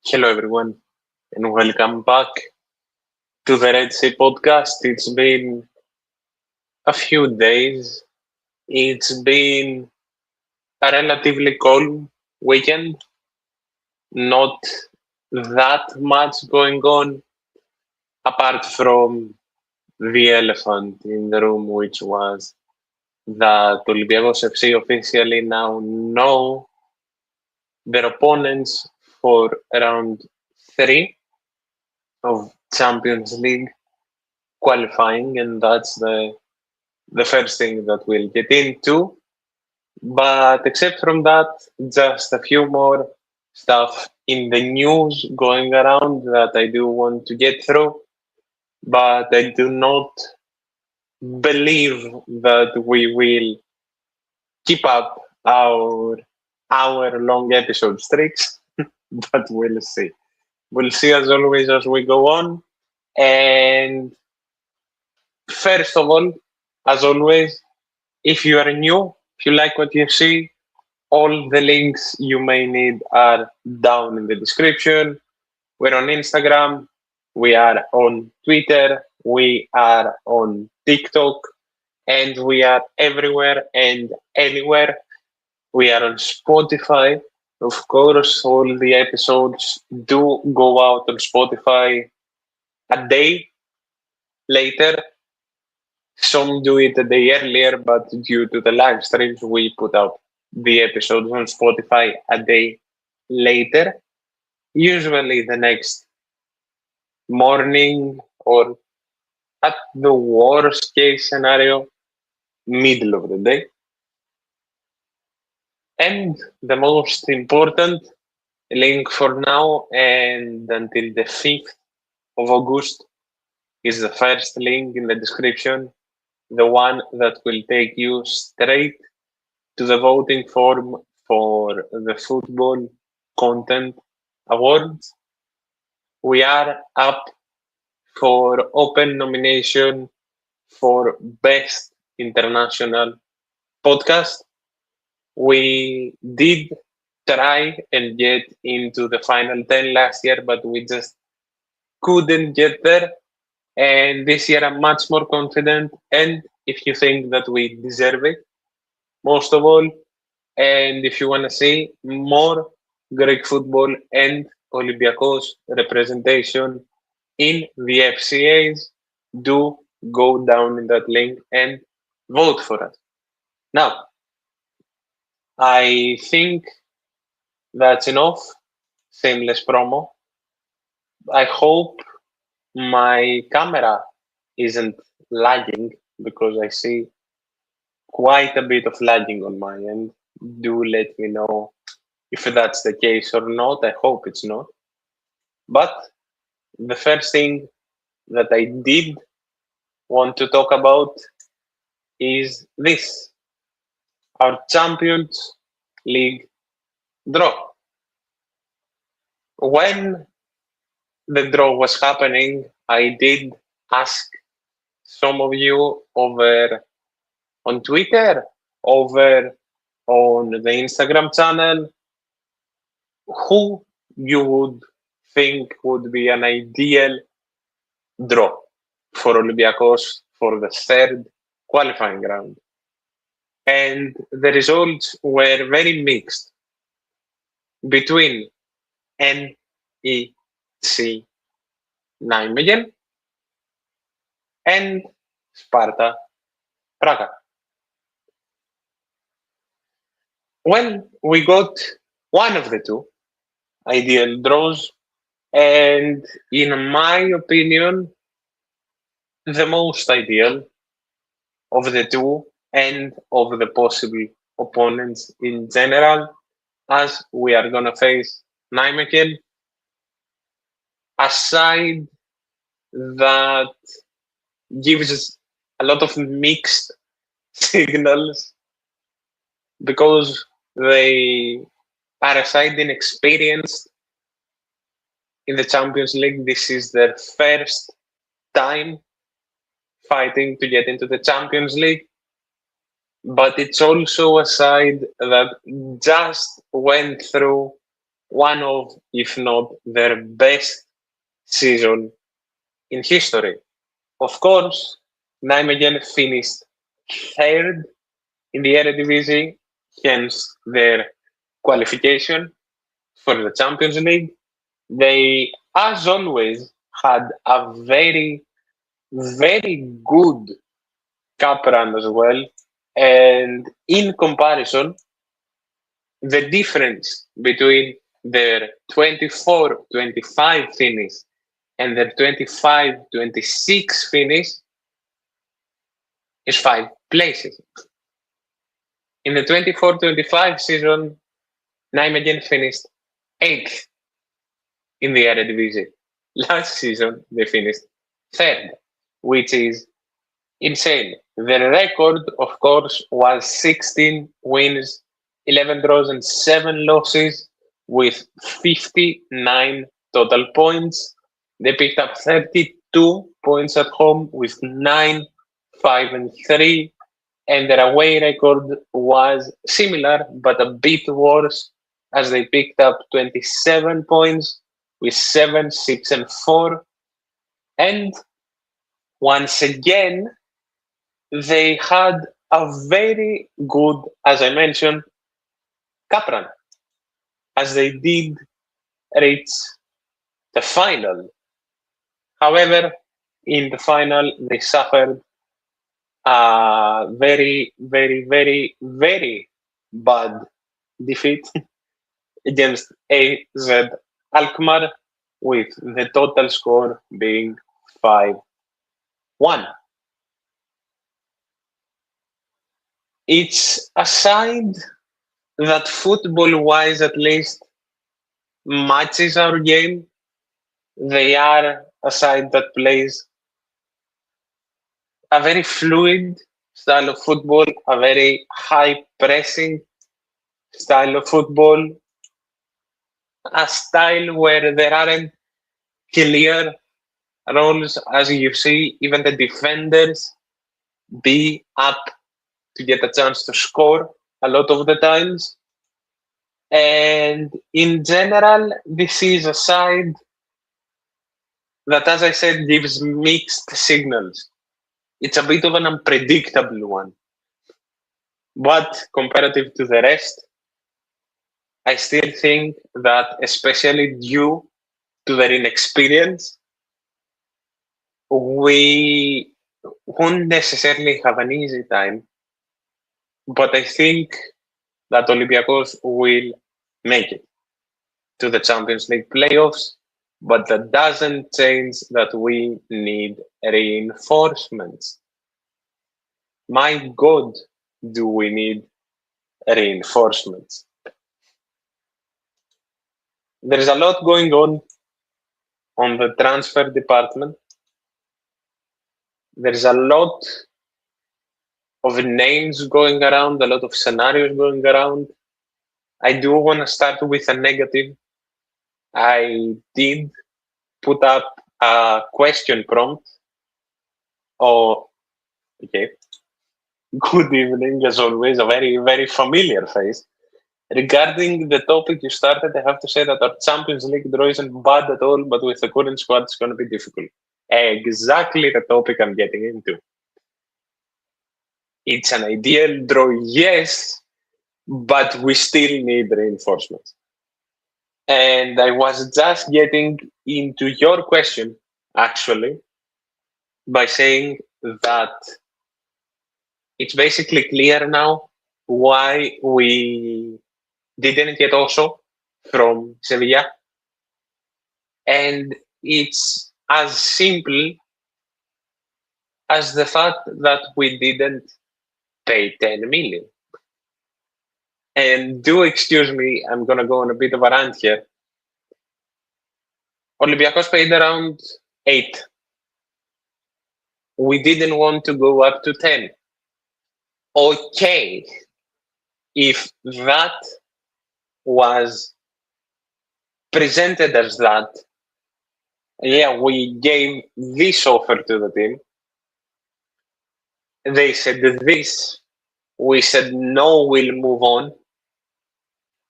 Hello, everyone, and welcome back to the Red Sea podcast. It's been a few days. It's been a relatively calm weekend, not that much going on apart from the elephant in the room, which was that Olympiacos FC officially now know their opponents for round three of Champions League qualifying, and that's the first thing that we'll get into. But except from that, just a few more stuff in the news going around that I do want to get through. But I do not believe that we will keep up our hour long episode streaks, but we'll see. We'll see as always as we go on. And first of all, as always, if you are new, if you like what you see, all the links you may need are down in the description. We're on Instagram, we are on Twitter, we are on TikTok, and we are everywhere and anywhere. We are on Spotify. Of course, all the episodes do go out on Spotify a day later. Some do it a day earlier, but due to the live streams, we put out the episodes on Spotify a day later, usually the next morning or at the worst case scenario, middle of the day. And the most important link for now and until the 5th of August is the first link in the description, the one that will take you straight to the voting form for the Football Content Awards. We are up for open nomination for Best International Podcast. We did try and get into the final 10 last year, but we just couldn't get there. And this year I'm much more confident. And if you think that we deserve it, most of all, and if you want to see more Greek football and Olympiacos representation in the FCAs, do go down in that link and vote for us. Now, I think that's enough. Shameless promo. I hope my camera isn't lagging because I see quite a bit of lagging on my end. Do let me know if that's the case or not. I hope it's not. But the first thing that I did want to talk about is this, our Champions League draw. When the draw was happening, I did ask some of you over on Twitter, over on the Instagram channel, who you would think would be an ideal draw for Olympiacos for the third qualifying round. And the results were very mixed between N.E.C. Nijmegen and Sparta Praga. Well, we got one of the two ideal draws, and in my opinion, the most ideal of the two and of the possible opponents in general, as we are going to face Nijmegen, a side that gives us a lot of mixed signals because they are a side inexperienced in the Champions League. This is their first time fighting to get into the Champions League. But it's also a side that just went through one of, if not their best season in history. Of course, Nijmegen finished third in the Eredivisie, hence their qualification for the Champions League. They, as always, had a very, very good cup run as well. And in comparison, the difference between their 24-25 finish and their 25-26 finish is 5 places. In the 24-25 season, Nijmegen finished 8th in the Eredivisie. Last season, they finished 3rd, which is insane. Their record, of course, was 16 wins, 11 draws, and 7 losses with 59 total points. They picked up 32 points at home with 9, 5, and 3. And their away record was similar, but a bit worse, as they picked up 27 points with 7, 6, and 4. And once again, they had a very good, as I mentioned, cup run, as they did reach the final. However, in the final, they suffered a very, very, very, very bad defeat against AZ Alkmaar, with the total score being 5-1. It's a side that, football-wise at least, matches our game. They are a side that plays a very fluid style of football, a very high-pressing style of football, a style where there aren't clear roles, as you see, even the defenders be up to get a chance to score a lot of the times. And in general, this is a side that, as I said, gives mixed signals. It's a bit of an unpredictable one. But comparative to the rest, I still think that, especially due to their inexperience, we won't necessarily have an easy time. But I think that Olympiacos will make it to the Champions League playoffs. But that doesn't change that we need reinforcements. My God, do we need reinforcements? There's a lot going on the transfer department. There's a lot of names going around, a lot of scenarios going around. I do want to start with a negative. I did put up a question prompt. Oh, okay. Good evening, as always, a very, very familiar face. Regarding the topic you started, I have to say that our Champions League draw isn't bad at all, but with the current squad, it's going to be difficult. Exactly the topic I'm getting into. It's an ideal draw, yes, but we still need reinforcements. And I was just getting into your question, actually, by saying that it's basically clear now why we didn't get Oso from Sevilla. And it's as simple as the fact that we didn't pay 10 million. And do excuse me, I'm going to go on a bit of a rant here. Olympiacos paid around 8. We didn't want to go up to 10. Okay, if that was presented as that, yeah, we gave this offer to the team. They said this. We said no, we'll move on.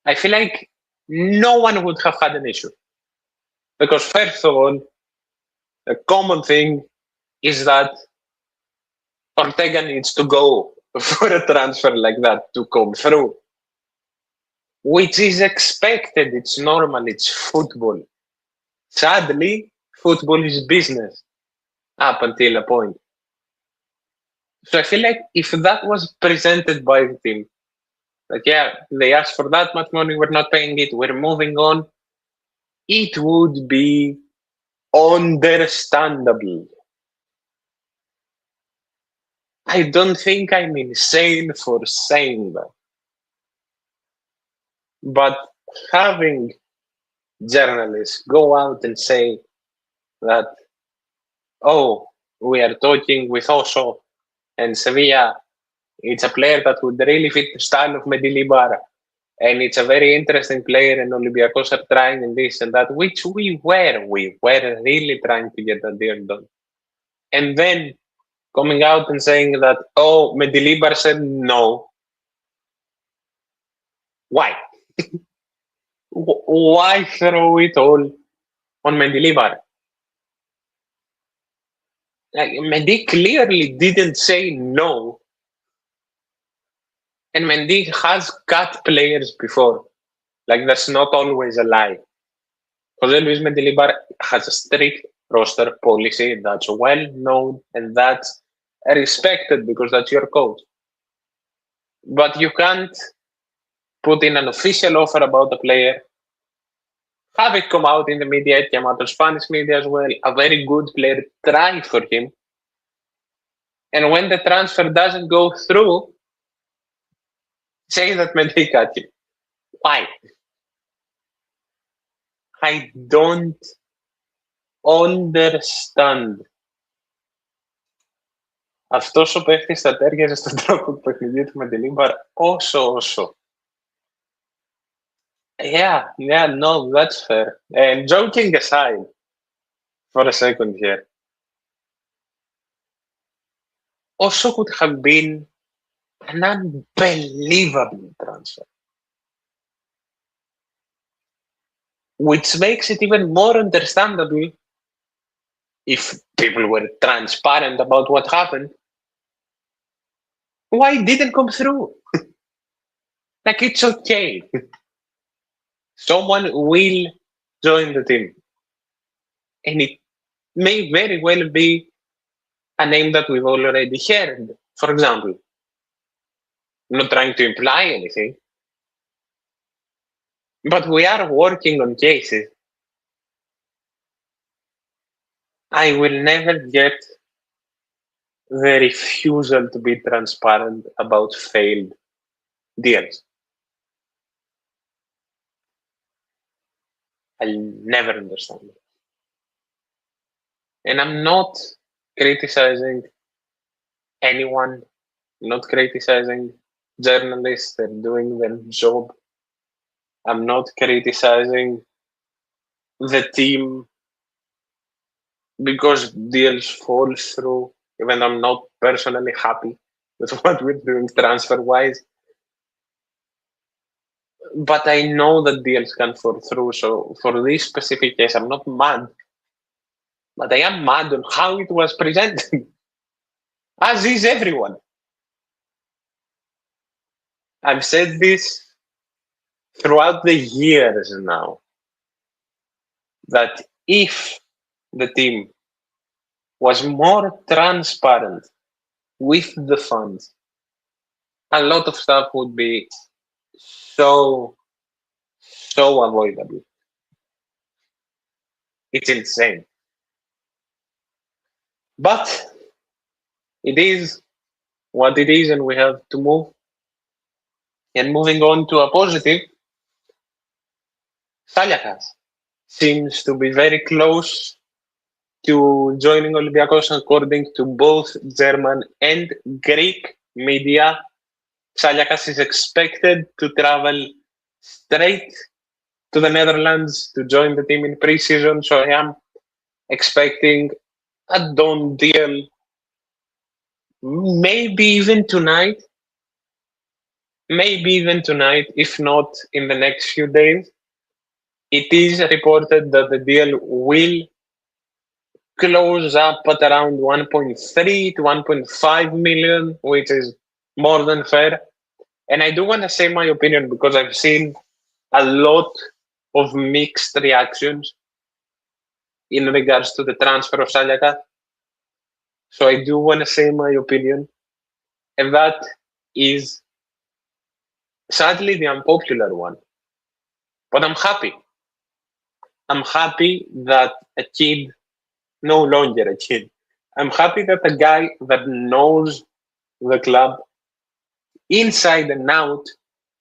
I feel like no one would have had an issue. Because first of all, the common thing is that Ortega needs to go for a transfer like that to come through, which is expected. It's normal. It's football. Sadly, football is business up until a point. So I feel like if that was presented by the team, like, yeah, they asked for that much money, we're not paying it, we're moving on, it would be understandable. I don't think I'm insane for saying that. But having journalists go out and say that, oh, we are talking with Osho and Sevilla, it's a player that would really fit the style of Mendilibar, and it's a very interesting player, and Olympiacos are trying and this and that, which we were really trying to get that deal done. And then coming out and saying that, oh, Mendilibar said no. Why? Why throw it all on Mendilibar? Like, Mendy clearly didn't say no. And Mendy has cut players before. Like, that's not always a lie. Jose Luis Mendilibar has a strict roster policy that's well known and that's respected because that's your coach. But you can't put in an official offer about a player, have it come out in the media, it came out of Spanish media as well, a very good player, try for him. And when the transfer doesn't go through, say that Mendy cut him. Why? I don't understand. Αυτός ο παίχτης θα τέριαζε στον τρόπο του παιχνιδιού του Mendilibar όσο. Yeah, no, that's fair. And joking aside, for a second here, Osho could have been an unbelievable transfer. Which makes it even more understandable if people were transparent about what happened. Why it didn't come through? Like, it's okay. Someone will join the team. And it may very well be a name that we've already heard. For example, I'm not trying to imply anything, but we are working on cases. I will never get the refusal to be transparent about failed deals. I'll never understand it. And I'm not criticizing anyone, not criticizing journalists, they're doing their job. I'm not criticizing the team because deals fall through, even though I'm not personally happy with what we're doing transfer-wise. But I know that deals can fall through, so for this specific case, I'm not mad. But I am mad on how it was presented, as is everyone. I've said this throughout the years now, that if the team was more transparent with the funds, a lot of stuff would be so avoidable. It's insane. But it is what it is, and we have to move. And moving on to a positive, Thrylos seems to be very close to joining Olympiacos according to both German and Greek media. Thrylos is expected to travel straight to the Netherlands to join the team in pre-season, so I am expecting a done deal, maybe even tonight, if not in the next few days. It is reported that the deal will close up at around 1.3 to 1.5 million, which is more than fair. And I do want to say my opinion because I've seen a lot of mixed reactions in regards to the transfer of Salyakat. So I do want to say my opinion, and that is sadly the unpopular one. But I'm happy. I'm happy that a kid, no longer a kid, I'm happy that a guy that knows the club inside and out,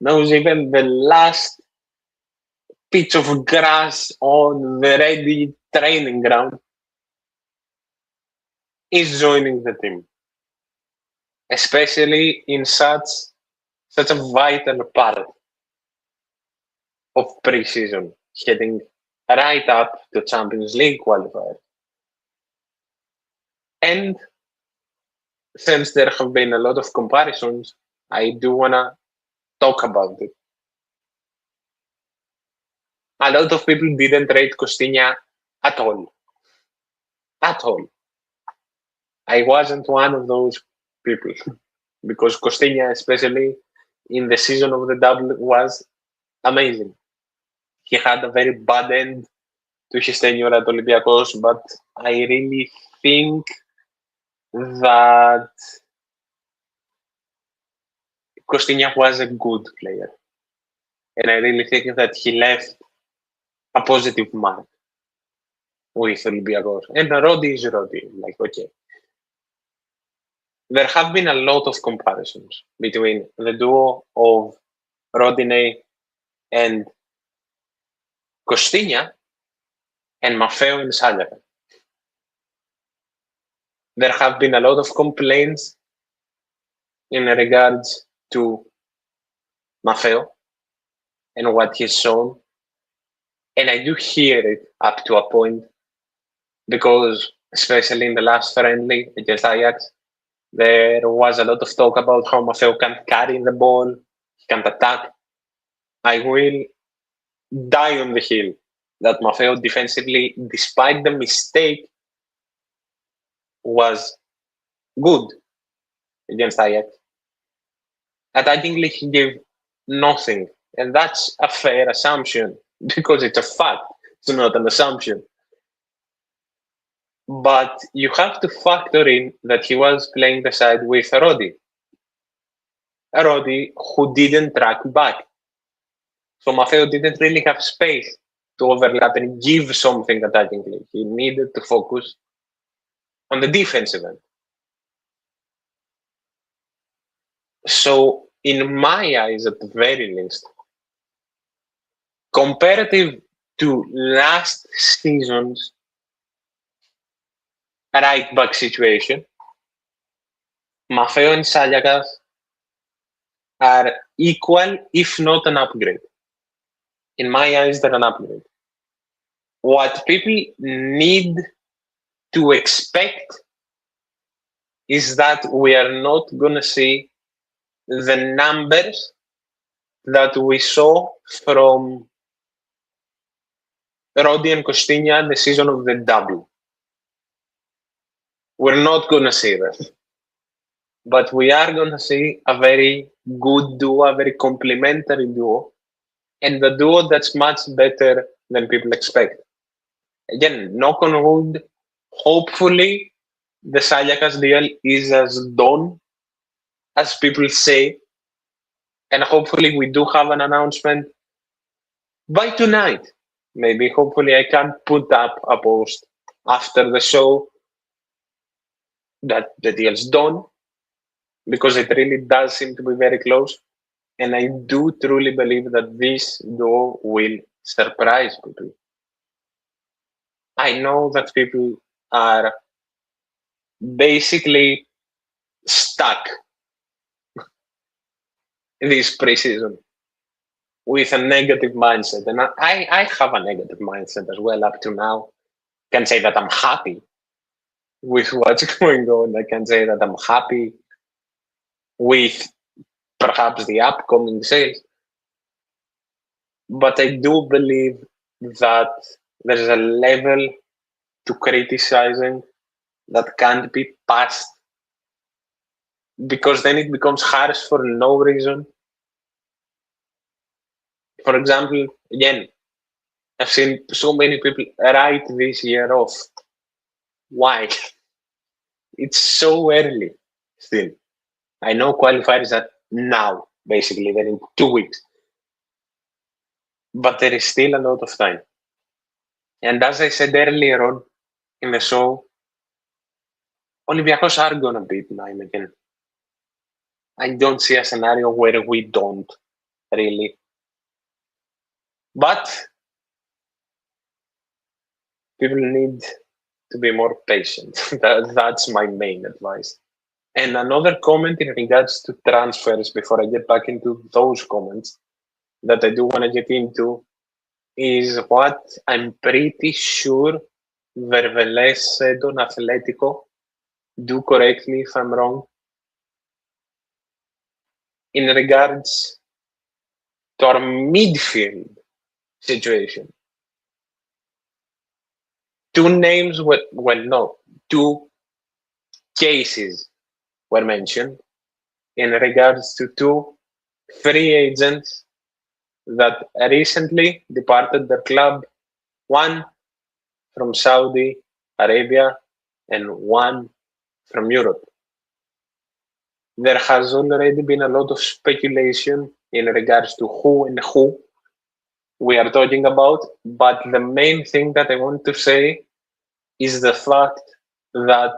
knows even the last pitch of grass on the ready training ground, is joining the team, especially in such a vital part of pre-season, heading right up to Champions League qualifier. And since there have been a lot of comparisons, I do want to talk about it. A lot of people didn't rate Costinha at all. At all. I wasn't one of those people because Costinha, especially in the season of the double, was amazing. He had a very bad end to his tenure at Olympiacos, but I really think that Costinha was a good player. And I really think that he left a positive mark with Olympiacos. And Rodi is Rodi. Like, okay. There have been a lot of comparisons between the duo of Rodinei and Costinha and Maffeo and Salyakat. There have been a lot of complaints in regards to Maffeo and what he's shown. And I do hear it up to a point because, especially in the last friendly against Ajax, there was a lot of talk about how Maffeo can't carry the ball, he can't attack. I will die on the hill that Maffeo defensively, despite the mistake, was good against Ajax. Attackingly, he gave nothing. And that's a fair assumption because it's a fact. It's not an assumption. But you have to factor in that he was playing the side with Rodi. A Rodi who didn't track back. So Maffeo didn't really have space to overlap and give something attackingly. He needed to focus on the defensive end. So, in my eyes, at the very least, comparative to last season's right back situation, Maffeo and Salyakat are equal, if not an upgrade. In my eyes, they're an upgrade. What people need to expect is that we are not going to see the numbers that we saw from Rodi and Costinha the season of the double. We're not going to see that. But we are going to see a very good duo, a very complementary duo, and the duo that's much better than people expect. Again, knock on wood, hopefully the Salyakat deal is as done as people say, and hopefully we do have an announcement by tonight. Maybe, hopefully I can put up a post after the show that the deal's done, because it really does seem to be very close. And I do truly believe that this duo will surprise people. I know that people are basically stuck this preseason with a negative mindset. And I have a negative mindset as well up to now. I can say that I'm happy with what's going on. I can say that I'm happy with perhaps the upcoming sales. But I do believe that there's a level to criticizing that can't be passed, because then it becomes harsh for no reason. For example, again, I've seen so many people write this year off. Why? It's so early still. I know qualifiers are now, basically, they're in 2 weeks. But there is still a lot of time. And as I said earlier on in the show, Olympiacos are going to beat Nijmegen. I don't see a scenario where we don't, really. But people need to be more patient. That's my main advice. And another comment in regards to transfers, before I get back into those comments, that I do want to get into, is what I'm pretty sure Verveles said on Atletico. Do correct me if I'm wrong. In regards to our midfield situation, two cases were mentioned in regards to two free agents that recently departed their club, one from Saudi Arabia and one from Europe. There has already been a lot of speculation in regards to who we are talking about, but the main thing that I want to say is the fact that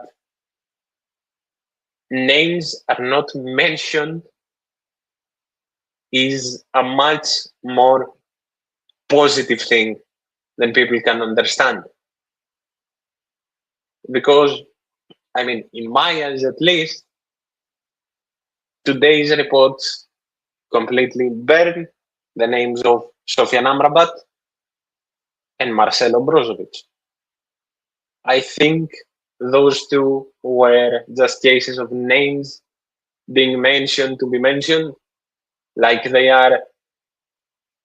names are not mentioned is a much more positive thing than people can understand. Because, I mean, in my eyes at least, today's reports completely burn the names of Sofian Amrabat and Marcelo Brozovic. I think those two were just cases of names being mentioned to be mentioned, like they are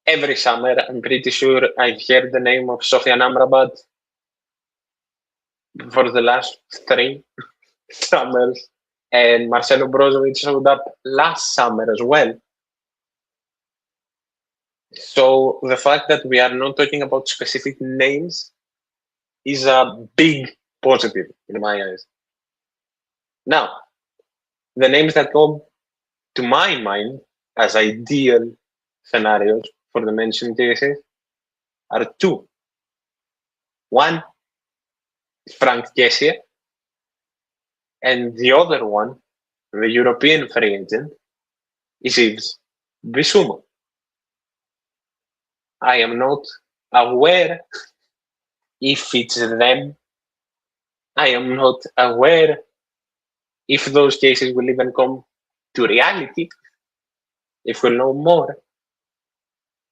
every summer. I'm pretty sure I've heard the name of Sofian Amrabat for the last 3 summers, and Marcelo Brozovic showed up last summer as well. So the fact that we are not talking about specific names is a big positive in my eyes. Now, the names that come to my mind as ideal scenarios for the mentioned cases are two. One, Frank Kessie, and the other one, the European free agent, is Yves Bissouma. I am not aware if it's them. I am not aware if those cases will even come to reality, if we'll know more.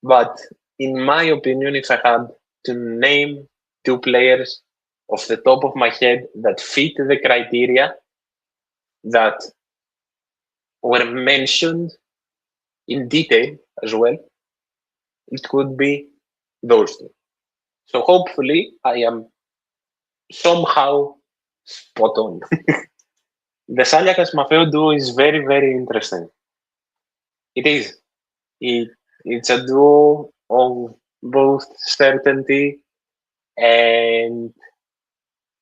But in my opinion, if I had to name two players off the top of my head that fit the criteria that were mentioned in detail as well, it could be those two. So hopefully I am somehow spot on. The Saliakas Maffeo duo is very, very interesting. It is. It's a duo of both certainty and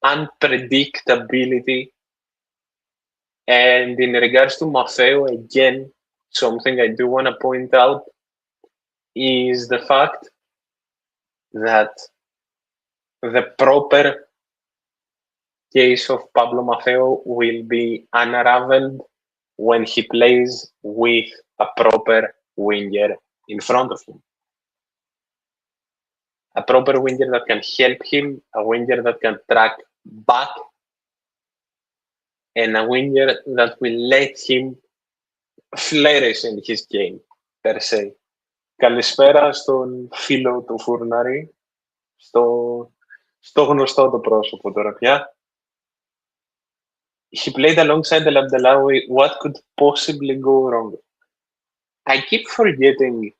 unpredictability. And in regards to Maffeo, again, something I do want to point out is the fact that the proper case of Pablo Maffeo will be unraveled when he plays with a proper winger in front of him. A proper winger that can help him, a winger that can track back, and a winger that will let him flourish in his game, per se. Καλησπέρα στον φίλο του Φουρνάρη, στο γνωστό το πρόσωπο τώρα πια. He played alongside El Abdellaoui. What could possibly go wrong? I keep forgetting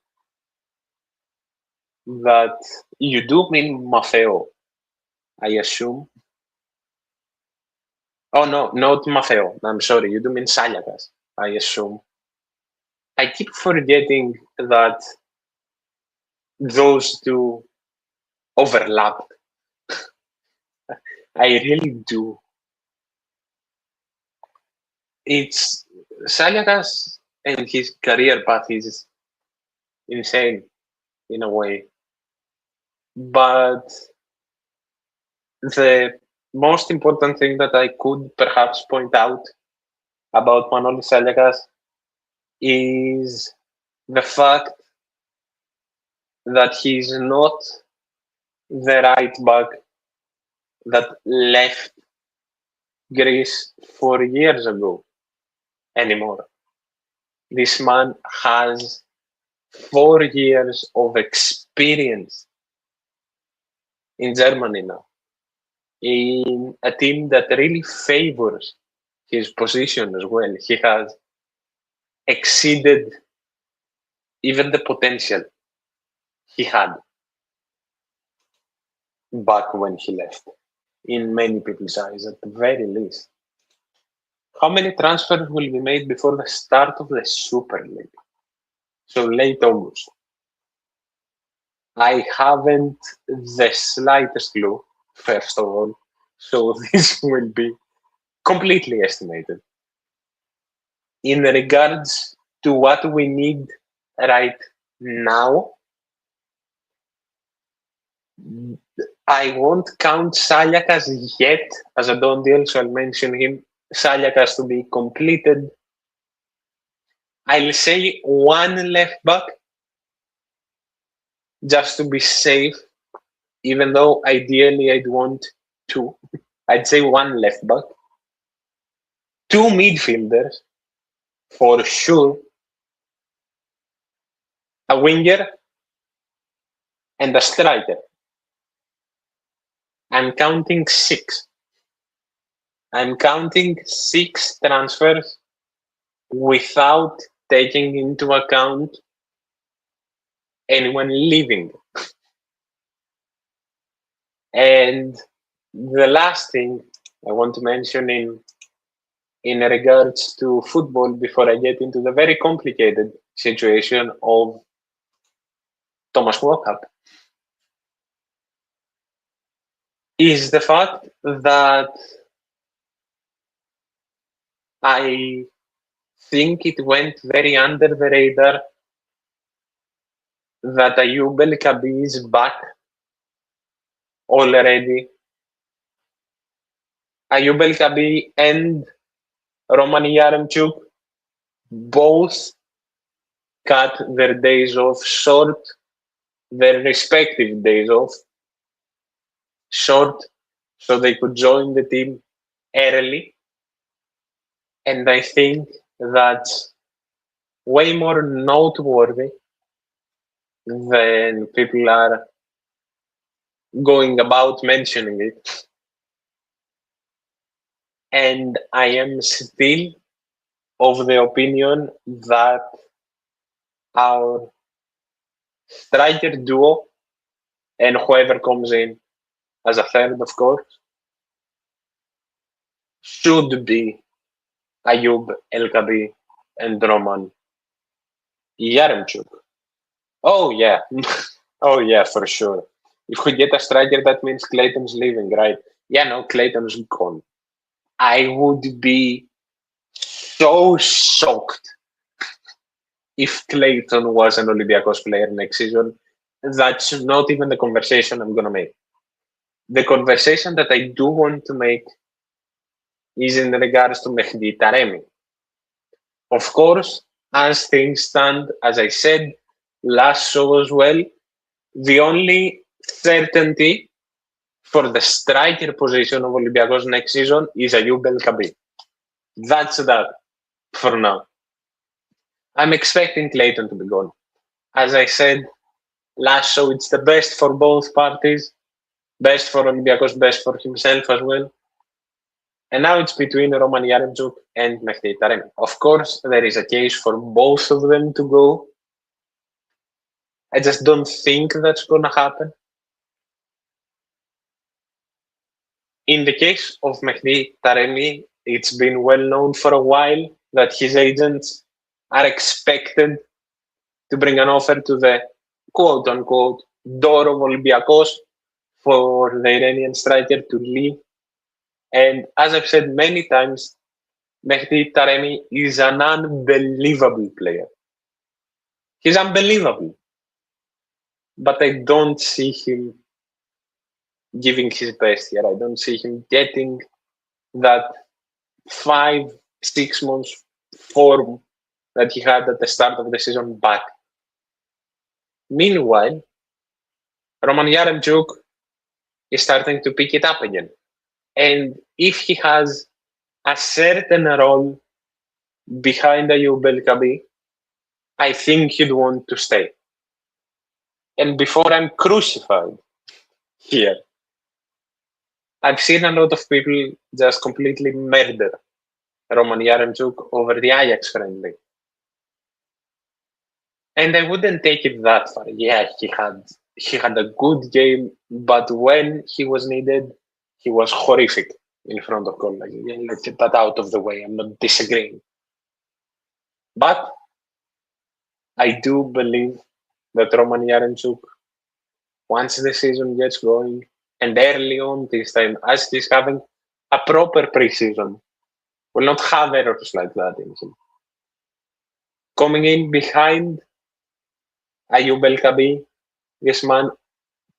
that you do mean Maffeo, I assume. Oh, no, not Maffeo. I'm sorry. You do mean Saliakas, I assume. I keep forgetting that those two overlapped. I really do. It's Saliakas and his career path is insane in a way. But the most important thing that I could perhaps point out about Manolis Saliakas is the fact that he's not the right back that left Greece 4 years ago anymore. This man has 4 years of experience in Germany now, in a team that really favors his position as well. He has exceeded even the potential he had back when he left, in many people's eyes, at the very least. How many transfers will be made before the start of the Super League? So late August. I haven't the slightest clue, first of all. So this will be completely estimated. In regards to what we need right now, I won't count Saliakas yet as a done deal, so I'll mention him. Saliakas to be completed. I'll say one left back just to be safe, even though ideally I'd want two. I'd say one left back. Two midfielders, for sure. A winger and a striker. I'm counting 6. I'm counting 6 transfers without taking into account anyone leaving. And the last thing I want to mention in regards to football before I get into the very complicated situation of Thomas Walkup is the fact that I think it went very under the radar that Ayoub El Kabi is back already. Ayoub El Kabi and Roman Yaremchuk both cut their days off short, their respective days off short, so they could join the team early. And I think that's way more noteworthy than people are going about mentioning it. And I am still of the opinion that our striker duo, and whoever comes in as a third, of course, should be Ayoub El Kabi and Roman Yaremchuk. Oh, yeah. Oh, yeah, for sure. If we get a striker, that means Clayton's leaving, right? Yeah, no, Clayton's gone. I would be so shocked if Clayton was an Olympiacos player next season. That's not even the conversation I'm going to make. The conversation that I do want to make is in regards to Mehdi Taremi. Of course, as things stand, as I said last show as well, the only certainty for the striker position of Olympiacos next season is Ayoub El Kabi. That's that for now. I'm expecting Clayton to be gone. As I said last show, it's the best for both parties. Best for Olympiacos, best for himself as well. And now it's between Roman Yaremchuk and Mehdi Taremi. Of course, there is a case for both of them to go. I just don't think that's going to happen. In the case of Mehdi Taremi, it's been well known for a while that his agents are expected to bring an offer to the quote-unquote door of Olympiacos for the Iranian striker to leave. And as I've said many times, Mehdi Taremi is an unbelievable player. He's unbelievable. But I don't see him giving his best here. I don't see him getting that 5-6 months form that he had at the start of the season back. Meanwhile, Roman Yaremchuk is starting to pick it up again. And if he has a certain role behind Ayoub El-Kabi, I think he'd want to stay. And before I'm crucified here, I've seen a lot of people just completely murder Roman Yaremchuk over the Ajax friendly. And I wouldn't take it that far. Yeah, he had a good game, but when he was needed, he was horrific in front of goal. Like, yeah, let's get that out of the way. I'm not disagreeing. But I do believe that Roman Yaremchuk, once the season gets going, and early on this time, as he's having a proper preseason, will not have errors like that in him. Coming in behind Ayoub El-Kabi, this man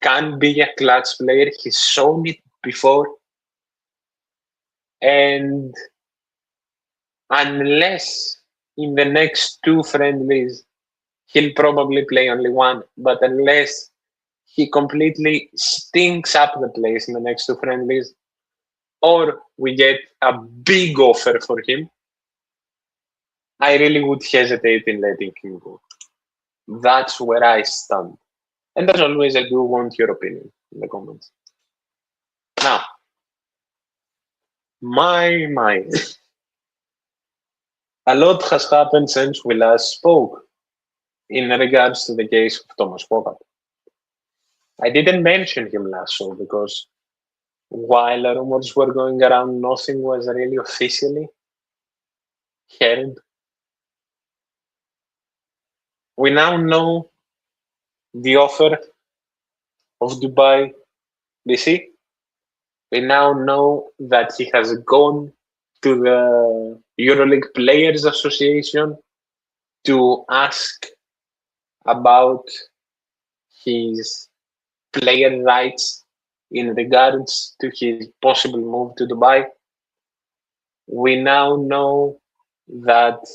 can be a clutch player. He's shown it before. And unless in the next 2 friendlies, he'll probably play only one. But unless he completely stinks up the place in the next 2 friendlies, or we get a big offer for him, I really would hesitate in letting him go. That's where I stand. And as always, I do want your opinion in the comments. Now, my. A lot has happened since we last spoke in regards to the case of Thomas Walkup. I didn't mention him last show because while rumors were going around, nothing was really officially heard. We now know the offer of Dubai BC. We now know that he has gone to the EuroLeague Players Association to ask about his player rights in regards to his possible move to Dubai. We now know that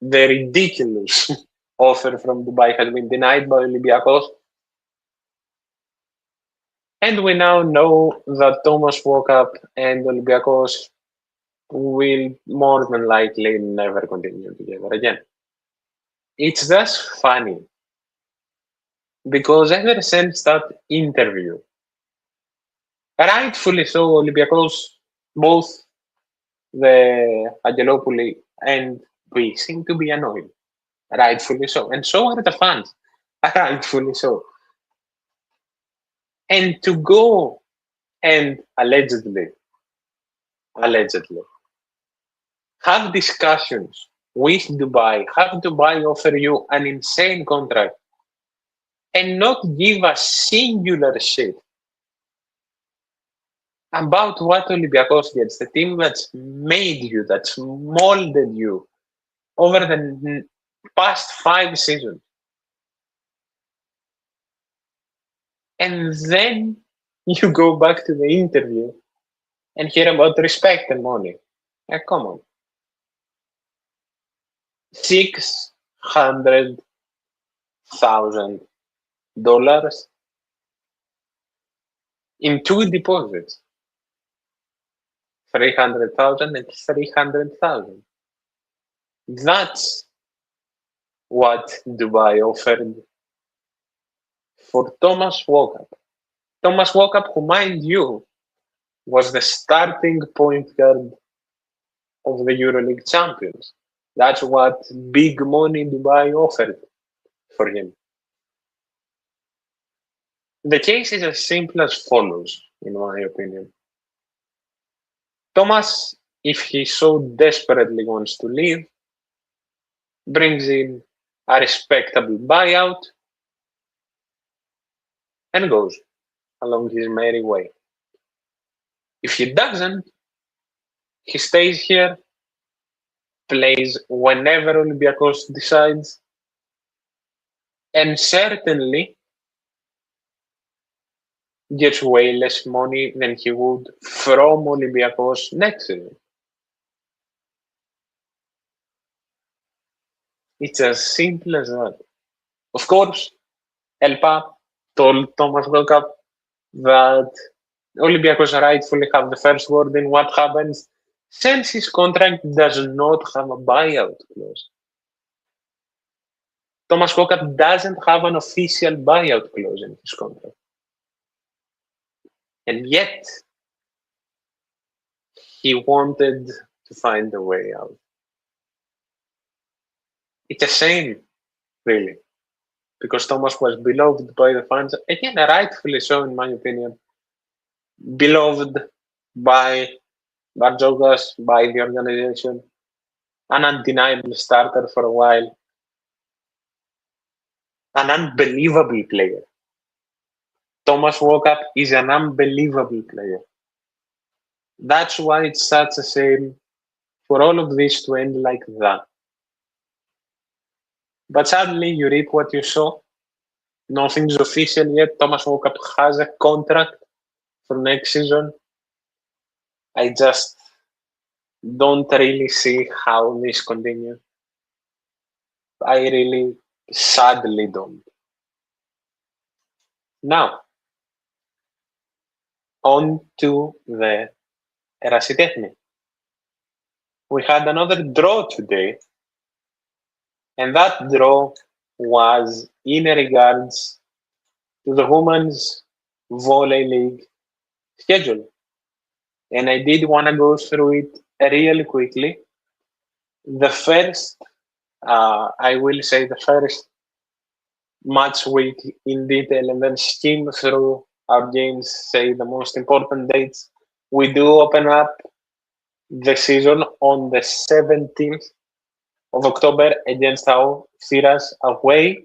the ridiculous offer from Dubai has been denied by Olympiacos. And we now know that Thomas Walkup and Olympiacos will more than likely never continue together again. It's just funny because ever since that interview, rightfully so, Olympiacos, both the Angelopoulos and we seem to be annoyed. Rightfully so. And so are the fans. Rightfully so. And to go and allegedly, have discussions with Dubai, have Dubai offer you an insane contract and not give a singular shit about what Olympiacos gets, the team that's made you, that's molded you over the past 5 seasons. And then you go back to the interview and hear about respect and money. Yeah, come on. $600,000 in 2 deposits. 300,000 and 300,000. That's what Dubai offered for Thomas Walkup. Thomas Walkup, who, mind you, was the starting point guard of the EuroLeague champions. That's what big money Dubai offered for him. The case is as simple as follows, in my opinion. Thomas, if he so desperately wants to leave, brings in a respectable buyout and goes along his merry way. If he doesn't, he stays here, plays whenever Olympiacos decides, and certainly gets way less money than he would from Olympiacos next season. It's as simple as that. Of course, Elpa told Thomas Walkup that Olympiacos rightfully have the first word in what happens since his contract does not have a buyout clause. Thomas Walkup doesn't have an official buyout clause in his contract. And yet, he wanted to find a way out. It's a shame, really, because Thomas was beloved by the fans, again, rightfully so, in my opinion. Beloved by Barjogas, by the organization, an undeniable starter for a while, an unbelievable player. Thomas Walkup is an unbelievable player. That's why it's such a shame for all of this to end like that. But sadly, you reap what you sow. Nothing's official yet. Thomas Walkup has a contract for next season. I just don't really see how this continues. I really, sadly don't. Now, on to the Erasitechni. We had another draw today, and that draw was in regards to the Women's Volley League schedule. And I did want to go through it really quickly. The first, I will say the first match week in detail, and then skim through our games, say the most important dates. We do open up the season on the 17th of October against our Thrylos away.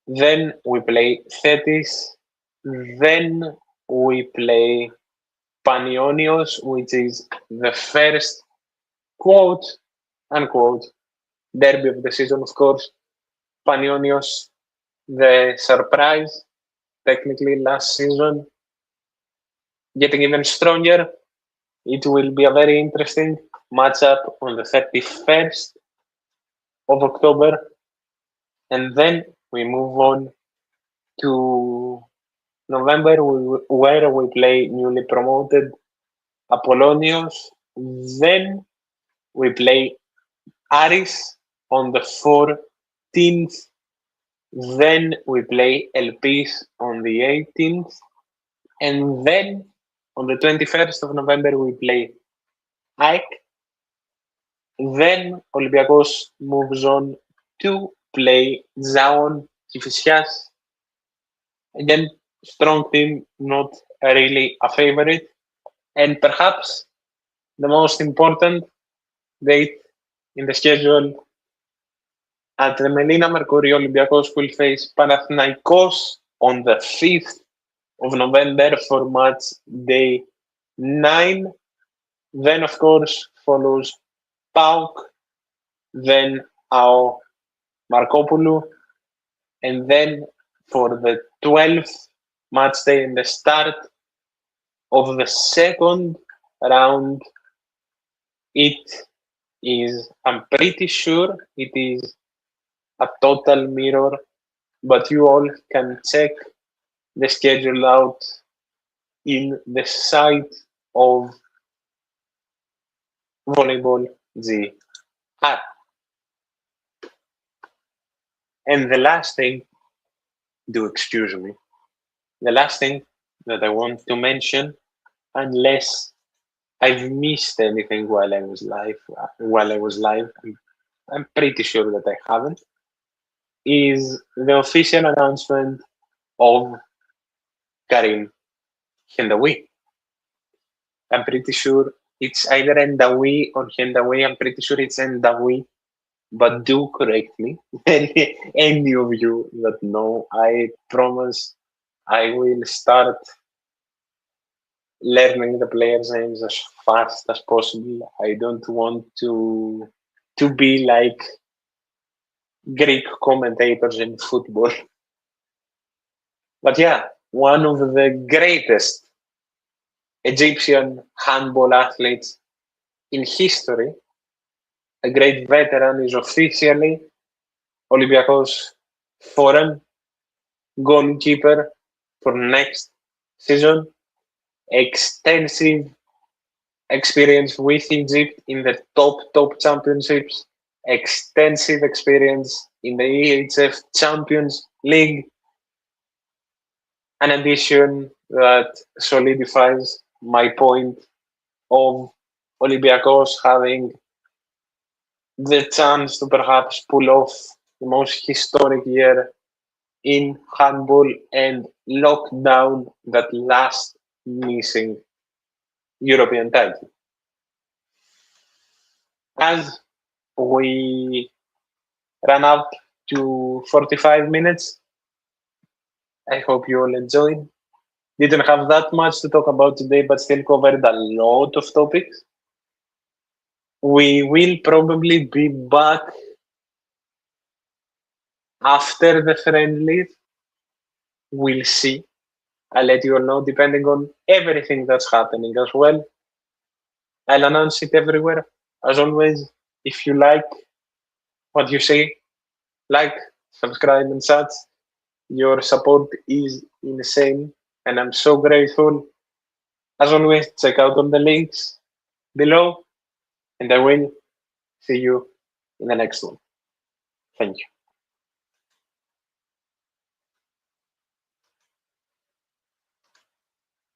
Then we play Thetis. Then we play Panionios, which is the first quote unquote derby of the season, of course. Panionios, the surprise, technically last season, getting even stronger. It will be a very interesting matchup on the 31st of October. And then we move on to November, where we play newly promoted Apollonios. Then we play Aris on the 14th. Then we play Elpis on the 18th. And then on the 21st of November, we play AEK. Then Olympiacos moves on to play Zaon Kifisias. Again, strong team, not really a favorite. And perhaps the most important date in the schedule, at the Melina Mercury, Olympiacos will face Panathinaikos on the 5th of November for match day 9. Then, of course, follows PAOK, then our Markopoulou, and then for the 12th match day in the start of the second round, it is, I'm pretty sure it is a total mirror, but you all can check the schedule out in the site of Volleyball GR. And the last thing, do excuse me, the last thing that I want to mention, unless I've missed anything while I was live, I'm pretty sure that I haven't, is the official announcement of Karim Hendawi. I'm pretty sure it's either Hendawi or Hendawi. I'm pretty sure it's Hendawi, but do correct me. Any of you that know, I promise I will start learning the players' names as fast as possible. I don't want to be like Greek commentators in football. But yeah, one of the greatest Egyptian handball athletes in history, a great veteran, is officially Olympiacos foreign goalkeeper for next season. Extensive experience with Egypt in the top championships. Extensive experience in the EHF Champions League. An addition that solidifies my point of Olympiacos having the chance to perhaps pull off the most historic year in handball and lock down that last missing European title. As we run up to 45 minutes, I hope you all enjoyed. Didn't have that much to talk about today, but still covered a lot of topics. We will probably be back after the friendlies. We'll see. I'll let you all know depending on everything that's happening as well. I'll announce it everywhere. As always, if you like what you see, like, subscribe, and such. Your support is insane, and I'm so grateful. As always, check out all the links below, and I will see you in the next one. Thank you.